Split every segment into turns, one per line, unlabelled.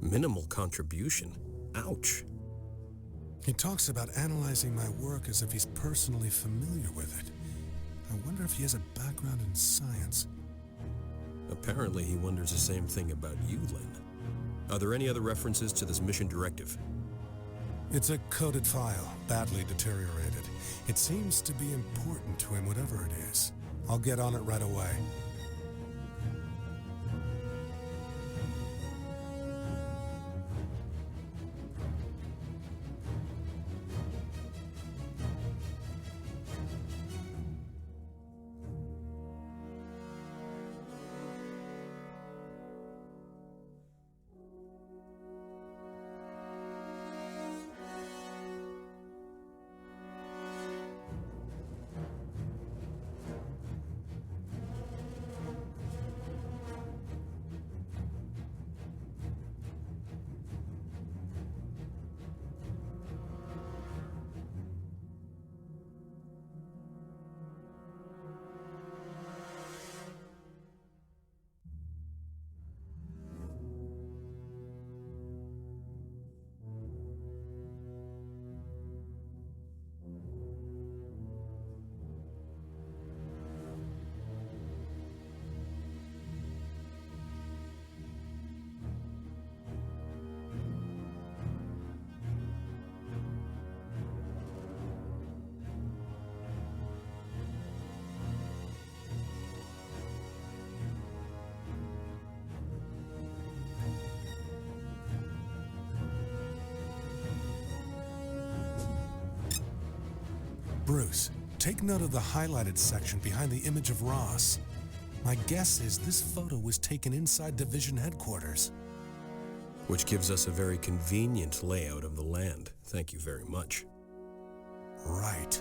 Minimal contribution. Ouch.
He talks about analyzing my work as if he's personally familiar with it. I wonder if he has a background in science.
Apparently he wonders the same thing about you, Lynn. Are there any other references to this mission directive?
It's a coded file, badly deteriorated. It seems to be important to him, whatever it is. I'll get on it right away. Bruce, take note of the highlighted section behind the image of Ross. My guess is this photo was taken inside Division Headquarters.
Which gives us a very convenient layout of the land. Thank you very much.
Right.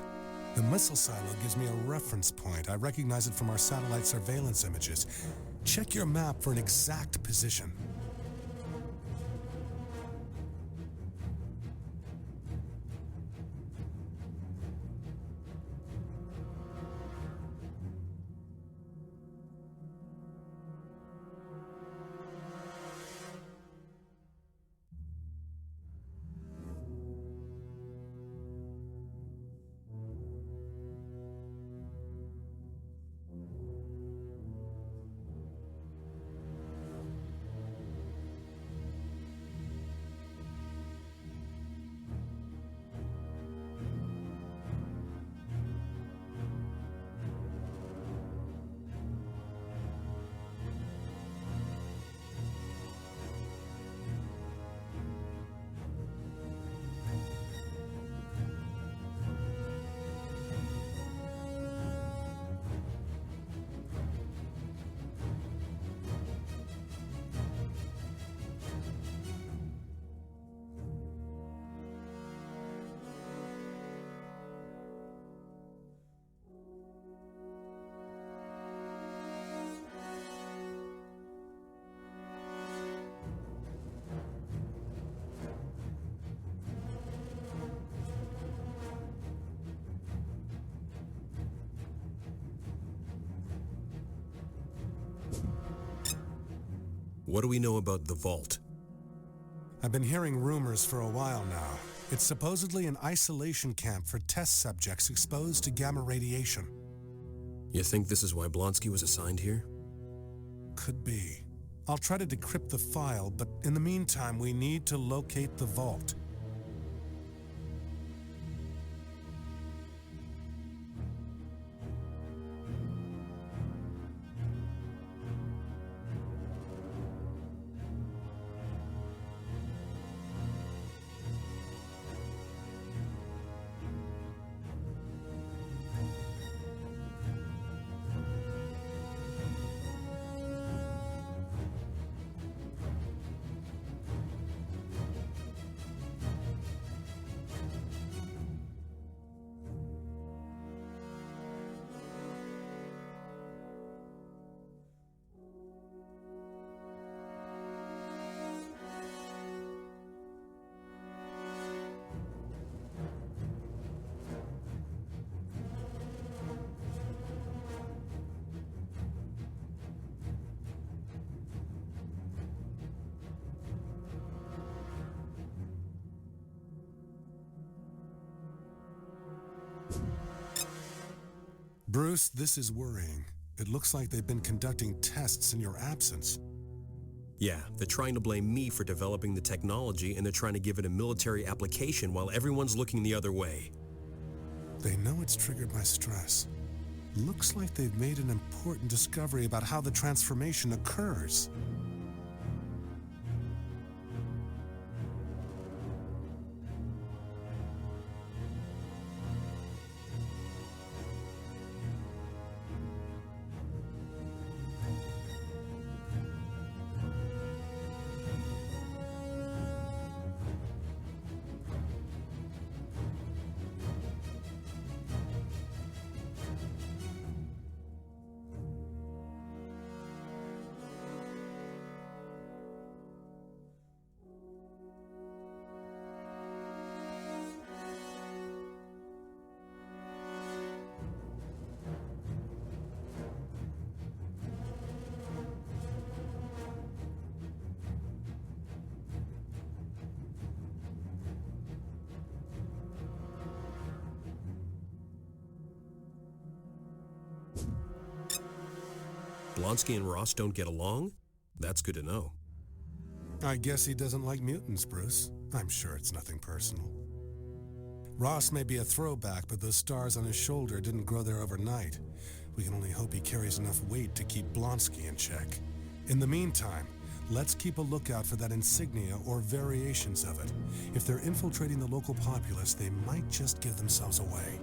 The missile silo gives me a reference point. I recognize it from our satellite surveillance images. Check your map for an exact position.
What do we know about the vault?
I've been hearing rumors for a while now. It's supposedly an isolation camp for test subjects exposed to gamma radiation.
You think this is why Blonsky was assigned here?
Could be. I'll try to decrypt the file, but in the meantime, we need to locate the vault. Bruce, this is worrying. It looks like they've been conducting tests in your absence.
Yeah, they're trying to blame me for developing the technology, and they're trying to give it a military application while everyone's looking the other way.
They know it's triggered by stress. Looks like they've made an important discovery about how the transformation occurs.
Blonsky and Ross don't get along? That's good to know.
I guess he doesn't like mutants, Bruce. I'm sure it's nothing personal. Ross may be a throwback, but those stars on his shoulder didn't grow there overnight. We can only hope he carries enough weight to keep Blonsky in check. In the meantime, let's keep a lookout for that insignia or variations of it. If they're infiltrating the local populace, they might just give themselves away.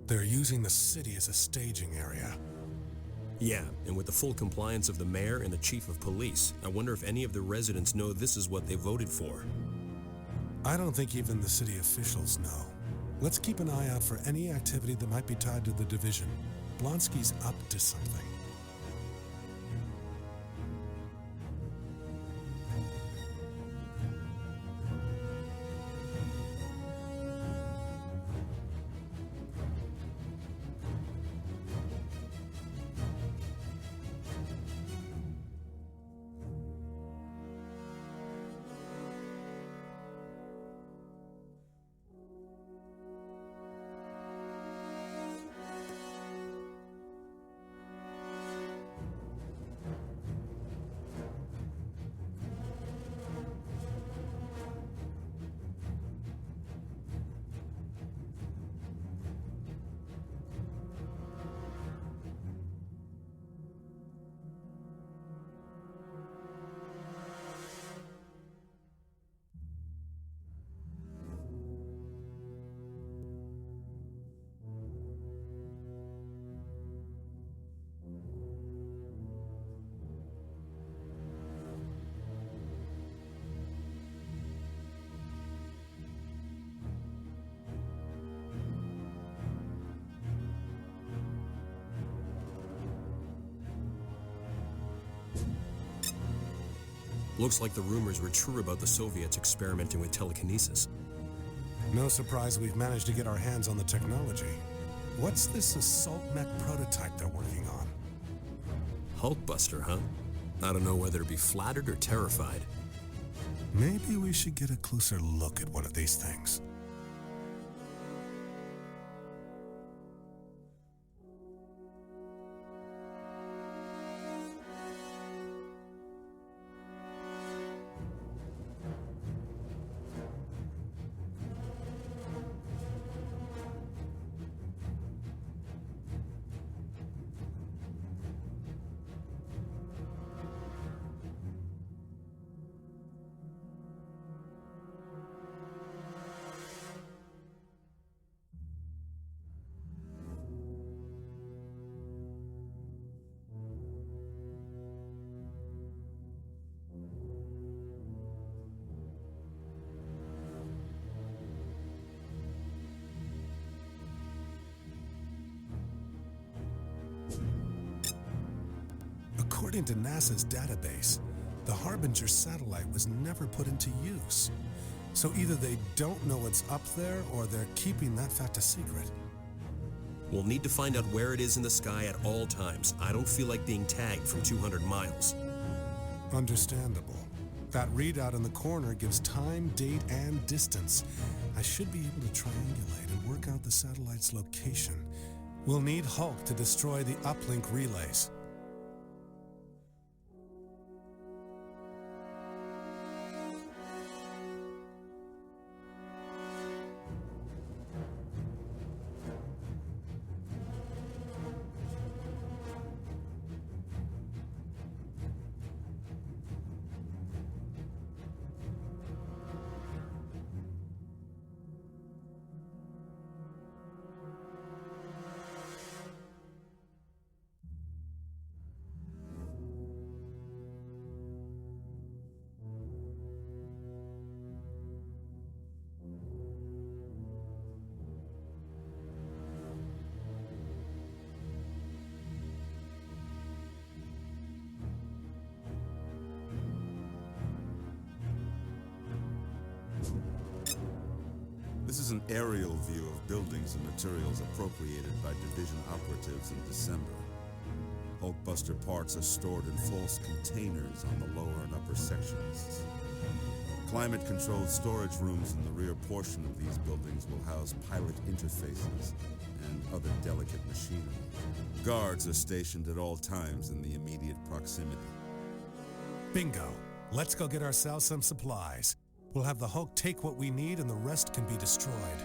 They're using the city as a staging area.
Yeah, and with the full compliance of the mayor and the chief of police, I wonder if any of the residents know this is what they voted for.
I don't think even the city officials know. Let's keep an eye out for any activity that might be tied to the division. Blonsky's up to something.
Looks like the rumors were true about the Soviets experimenting with telekinesis.
No surprise we've managed to get our hands on the technology. What's this assault mech prototype they're working on?
Hulkbuster, huh? I don't know whether to be flattered or terrified.
Maybe we should get a closer look at one of these things. According to NASA's database, the Harbinger satellite was never put into use. So either they don't know what's up there, or they're keeping that fact a secret.
We'll need to find out where it is in the sky at all times. I don't feel like being tagged from 200 miles.
Understandable. That readout in the corner gives time, date, and distance. I should be able to triangulate and work out the satellite's location. We'll need Hulk to destroy the uplink relays.
This is an aerial view of buildings and materials appropriated by division operatives in December. Hulkbuster parts are stored in false containers on the lower and upper sections. Climate-controlled storage rooms in the rear portion of these buildings will house pilot interfaces and other delicate machinery. Guards are stationed at all times in the immediate proximity.
Bingo. Let's go get ourselves some supplies. We'll have the Hulk take what we need, and the rest can be destroyed.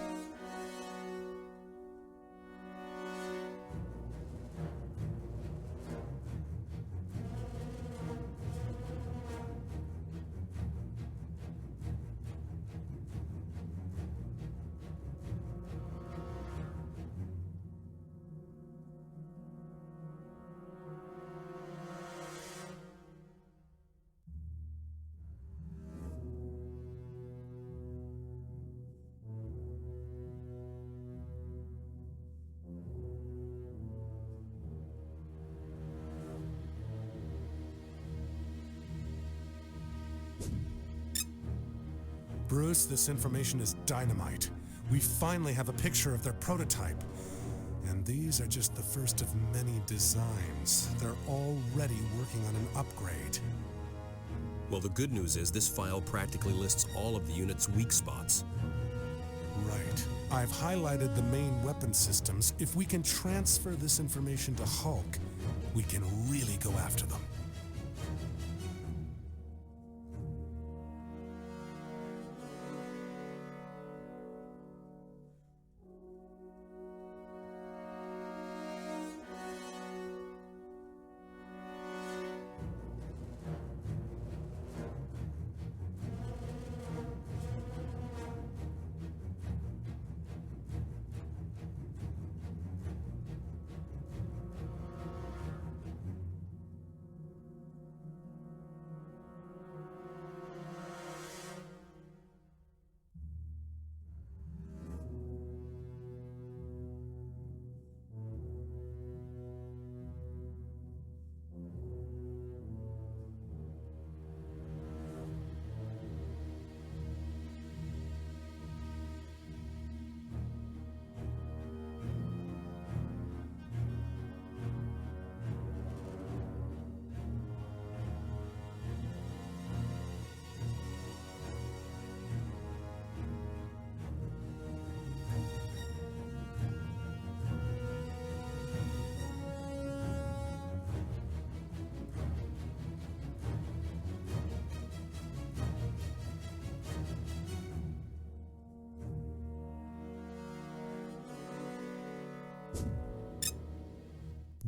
Bruce, this information is dynamite. We finally have a picture of their prototype. And these are just the first of many designs. They're already working on an upgrade.
Well, the good news is this file practically lists all of the unit's weak spots.
Right. I've highlighted the main weapon systems. If we can transfer this information to Hulk, we can really go after them.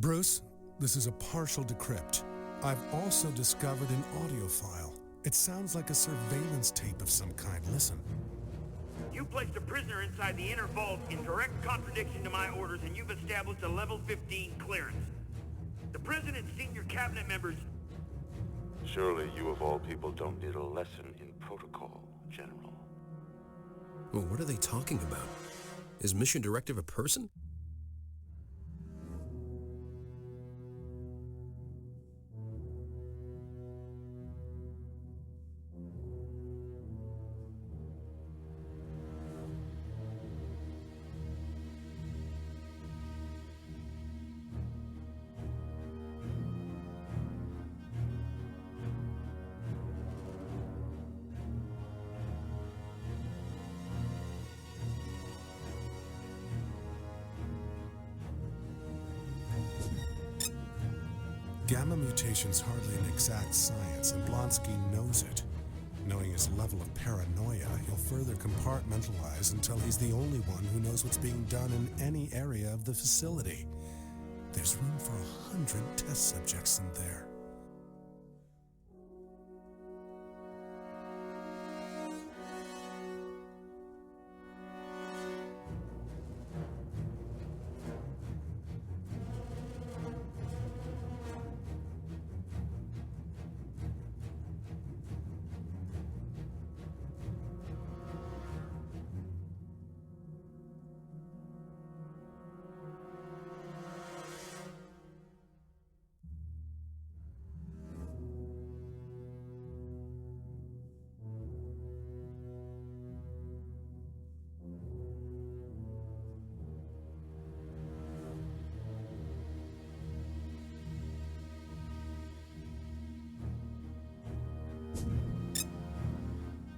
Bruce, this is a partial decrypt. I've also discovered an audio file. It sounds like a surveillance tape of some kind. Listen.
You placed a prisoner inside the inner vault in direct contradiction to my orders, and you've established a level 15 clearance. The President's senior cabinet members...
Surely you of all people don't need a lesson in protocol, General.
Well, what are they talking about? Is Mission Directive a person?
Gamma mutation's hardly an exact science, and Blonsky knows it. Knowing his level of paranoia, he'll further compartmentalize until he's the only one who knows what's being done in any area of the facility. There's room for 100 test subjects in there.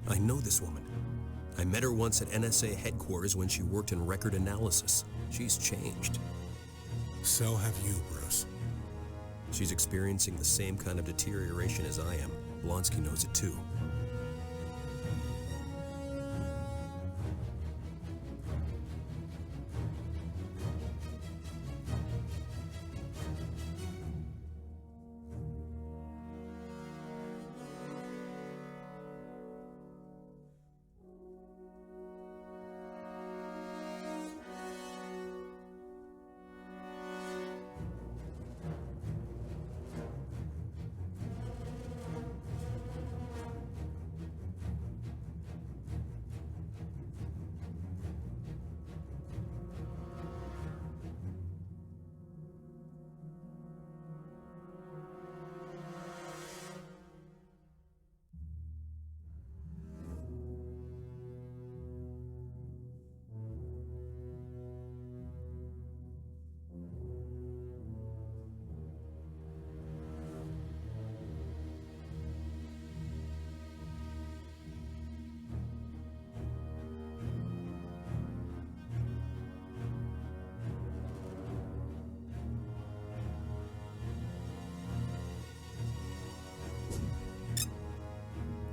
I know this woman. I met her once at NSA headquarters when she worked in record analysis. She's changed.
So have you, Bruce.
She's experiencing the same kind of deterioration as I am. Blonsky knows it too.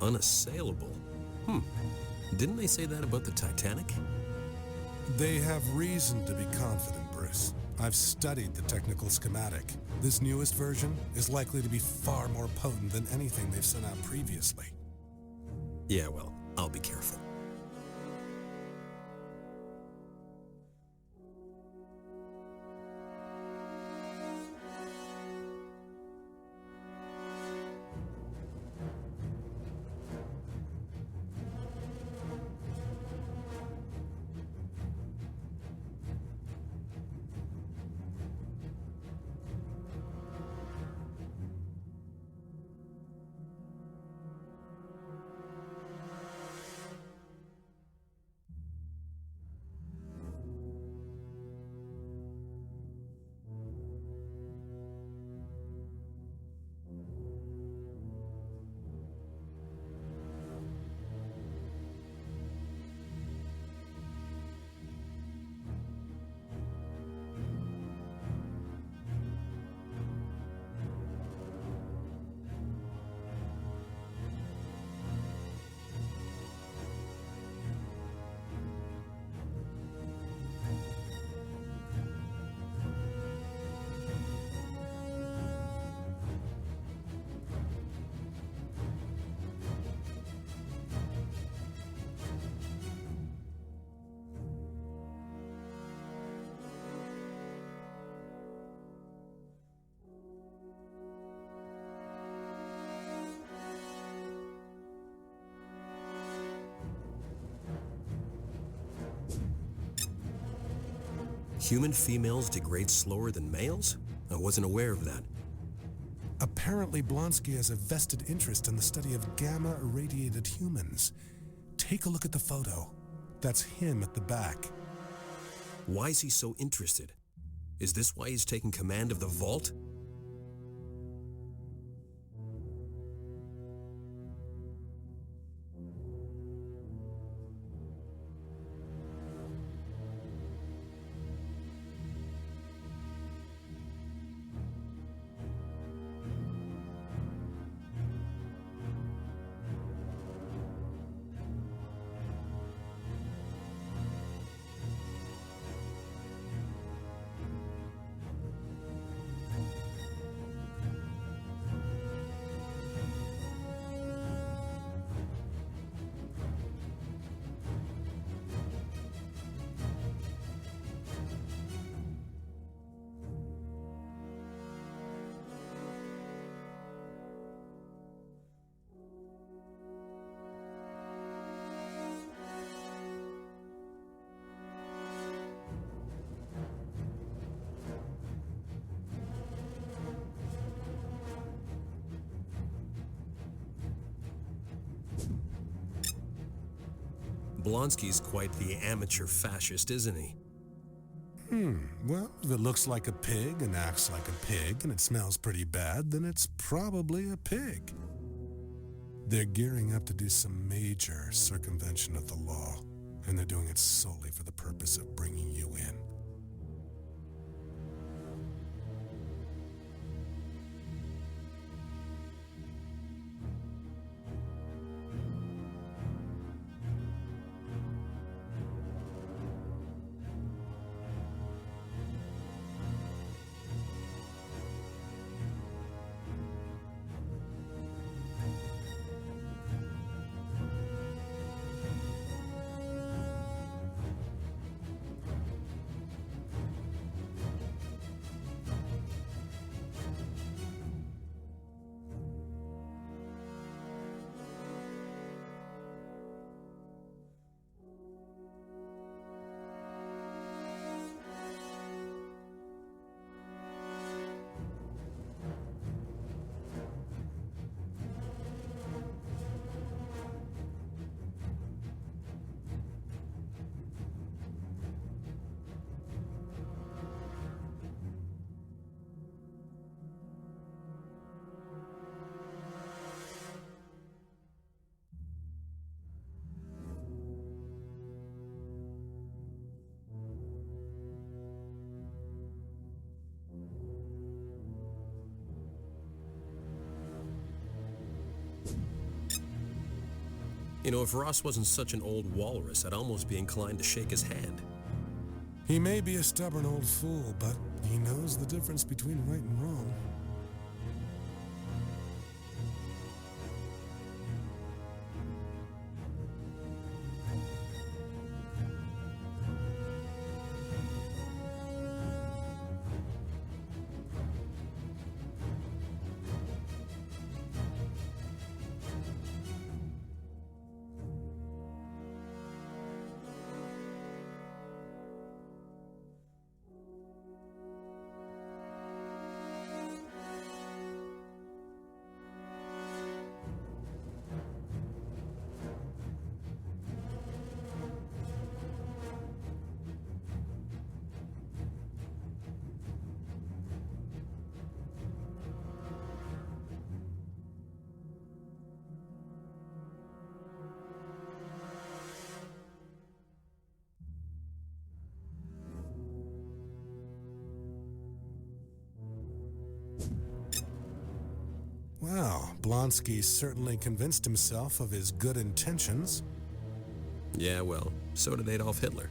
Unassailable? Didn't they say that about the Titanic?
They have reason to be confident, Bruce. I've studied the technical schematic. This newest version is likely to be far more potent than anything they've sent out previously.
Yeah, well, I'll be careful. Human females degrade slower than males? I wasn't aware of that.
Apparently, Blonsky has a vested interest in the study of gamma-irradiated humans. Take a look at the photo. That's him at the back.
Why is he so interested? Is this why he's taking command of the vault? Blonsky's quite the amateur fascist, isn't he?
Well, if it looks like a pig and acts like a pig and it smells pretty bad, then it's probably a pig. They're gearing up to do some major circumvention of the law, and they're doing it solely for the purpose of bringing you in.
You know, if Ross wasn't such an old walrus, I'd almost be inclined to shake his hand.
He may be a stubborn old fool, but he knows the difference between right and wrong. Well, Blonsky certainly convinced himself of his good intentions.
Yeah, well, so did Adolf Hitler.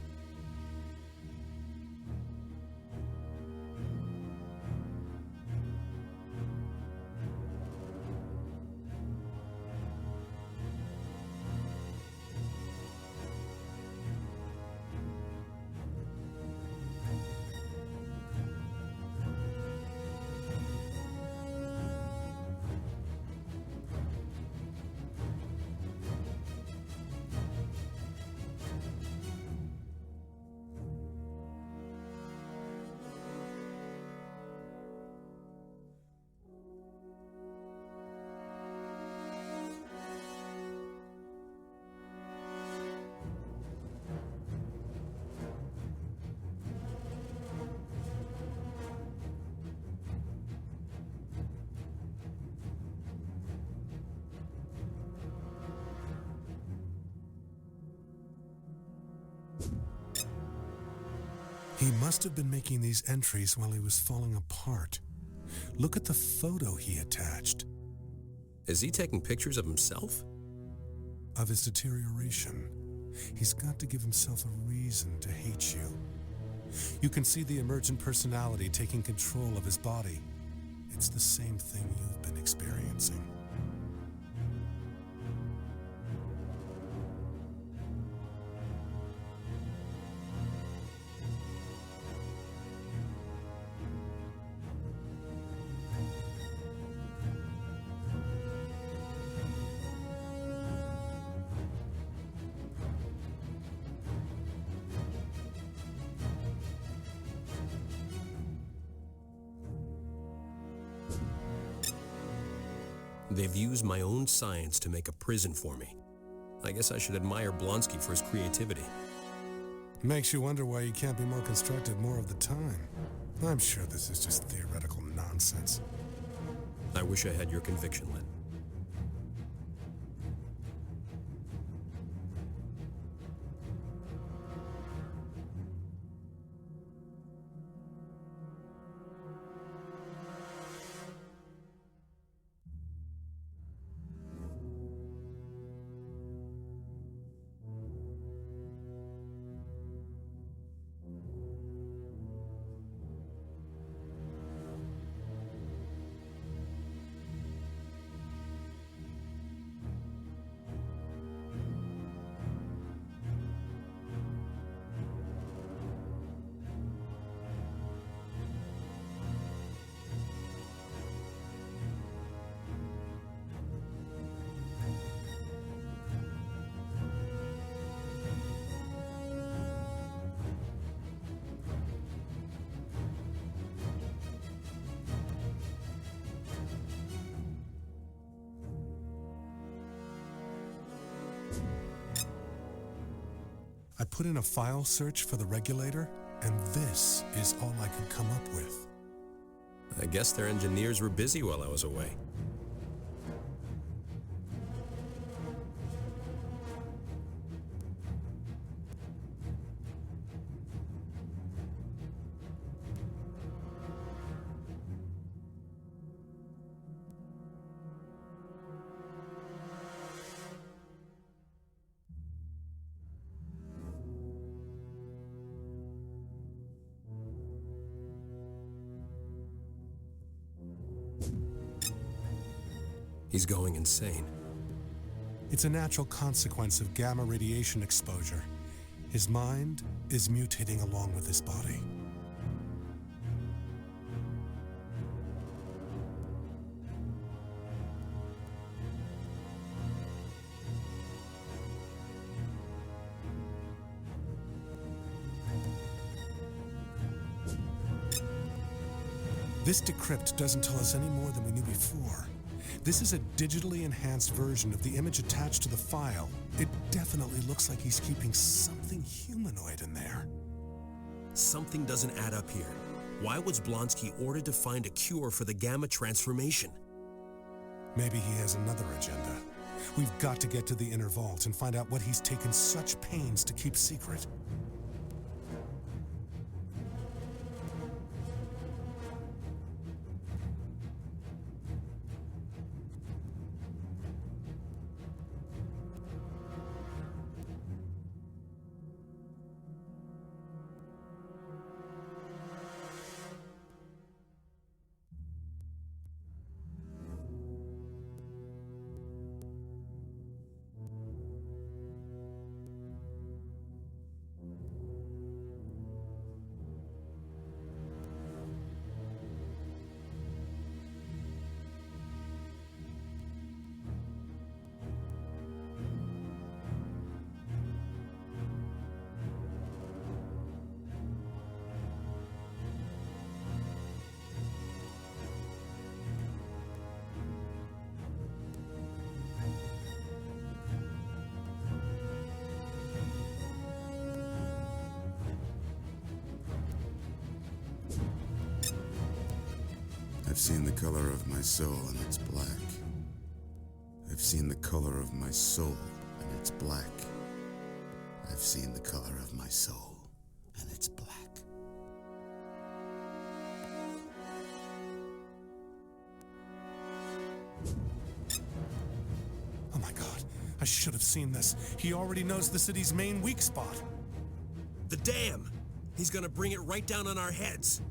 He must have been making these entries while he was falling apart. Look at the photo he attached.
Is he taking pictures of himself?
Of his deterioration. He's got to give himself a reason to hate you. You can see the emergent personality taking control of his body. It's the same thing you've been experiencing.
They've used my own science to make a prison for me. I guess I should admire Blonsky for his creativity.
Makes you wonder why you can't be more constructive more of the time. I'm sure this is just theoretical nonsense.
I wish I had your conviction, Lynn.
I put in a file search for the Regulator, and this is all I could come up with.
I guess their engineers were busy while I was away. He's going insane.
It's a natural consequence of gamma radiation exposure. His mind is mutating along with his body. This decrypt doesn't tell us any more than we knew before. This is a digitally enhanced version of the image attached to the file. It definitely looks like he's keeping something humanoid in there.
Something doesn't add up here. Why was Blonsky ordered to find a cure for the gamma transformation?
Maybe he has another agenda. We've got to get to the inner vault and find out what he's taken such pains to keep secret.
I've seen the color of my soul, and it's black. I've seen the color of my soul, and it's black. I've seen the color of my soul, and it's black.
Oh my God, I should have seen this. He already knows the city's main weak spot.
The dam! He's gonna bring it right down on our heads.